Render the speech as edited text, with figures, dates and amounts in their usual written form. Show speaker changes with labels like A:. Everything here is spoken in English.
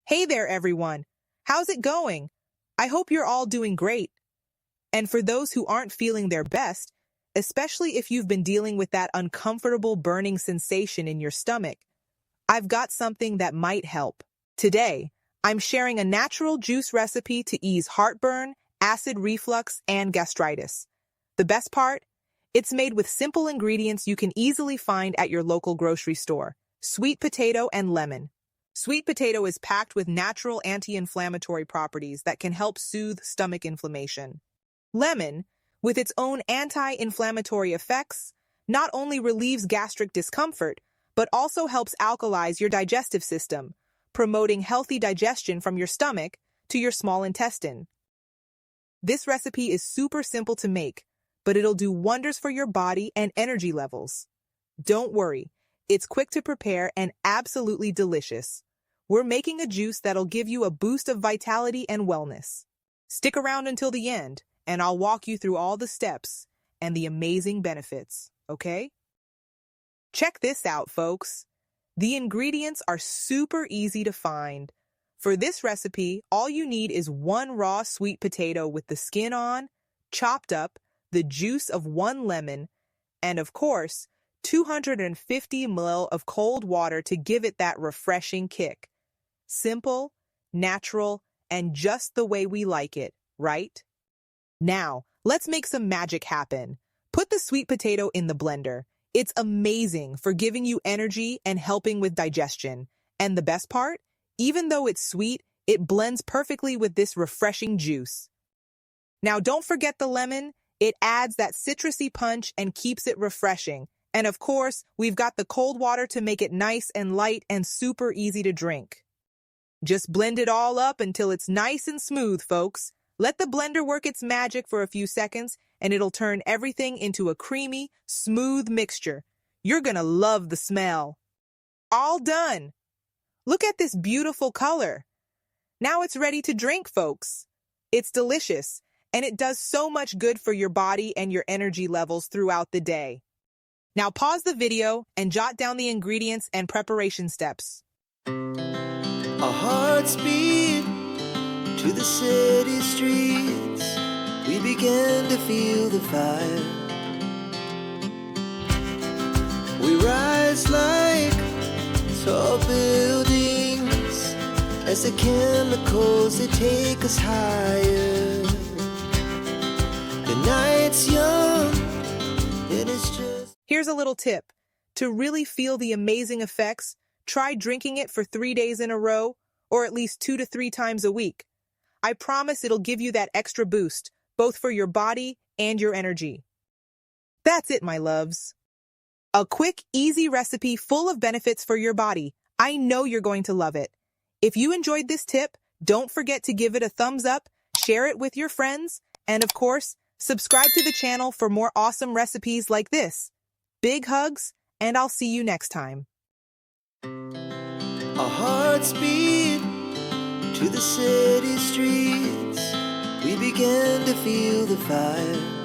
A: Hey there, everyone. How's it going? I hope you're all doing great. And for those who aren't feeling their best, especially if you've been dealing with that uncomfortable burning sensation in your stomach, I've got something that might help. Today, I'm sharing a natural juice recipe to ease heartburn, acid reflux, and gastritis. The best part? It's made with simple ingredients you can easily find at your local grocery store: sweet potato and lemon. Sweet potato is packed with natural anti-inflammatory properties that can help soothe stomach inflammation. Lemon, with its own anti-inflammatory effects, not only relieves gastric discomfort, but also helps alkalize your digestive system, promoting healthy digestion from your stomach to your small intestine. This recipe is super simple to make, but it'll do wonders for your body and energy levels. Don't worry, it's quick to prepare and absolutely delicious. We're making a juice that'll give you a boost of vitality and wellness. Stick around until the end, and I'll walk you through all the steps and the amazing benefits, okay? Check this out, folks. The ingredients are super easy to find. For this recipe, all you need is one raw sweet potato with the skin on, chopped up, the juice of one lemon, and of course, 250 ml of cold water to give it that refreshing kick. Simple, natural, and just the way we like it, right? Now, let's make some magic happen. Put the sweet potato in the blender. It's amazing for giving you energy and helping with digestion. And the best part? Even though it's sweet, it blends perfectly with this refreshing juice. Now, don't forget the lemon. It adds that citrusy punch and keeps it refreshing. And of course, we've got the cold water to make it nice and light and super easy to drink. Just blend it all up until it's nice and smooth, folks. Let the blender work its magic for a few seconds, and it'll turn everything into a creamy, smooth mixture. You're gonna love the smell. All done! Look at this beautiful color. Now it's ready to drink, folks. It's delicious, and it does so much good for your body and your energy levels throughout the day. Now pause the video and jot down the ingredients and preparation steps.
B: Our hearts beat to the city streets. We began to feel the fire. We rise like tall buildings as the chemicals, they take us higher. The night's young, and it's just...
A: Here's a little tip. To really feel the amazing effects, try drinking it for 3 days in a row, or at least 2 to 3 times a week. I promise it'll give you that extra boost, both for your body and your energy. That's it, my loves. A quick, easy recipe full of benefits for your body. I know you're going to love it. If you enjoyed this tip, don't forget to give it a thumbs up, share it with your friends, and of course, subscribe to the channel for more awesome recipes like this. Big hugs, and I'll see you next time.
B: Our hearts beat to the city streets. We began to feel the fire.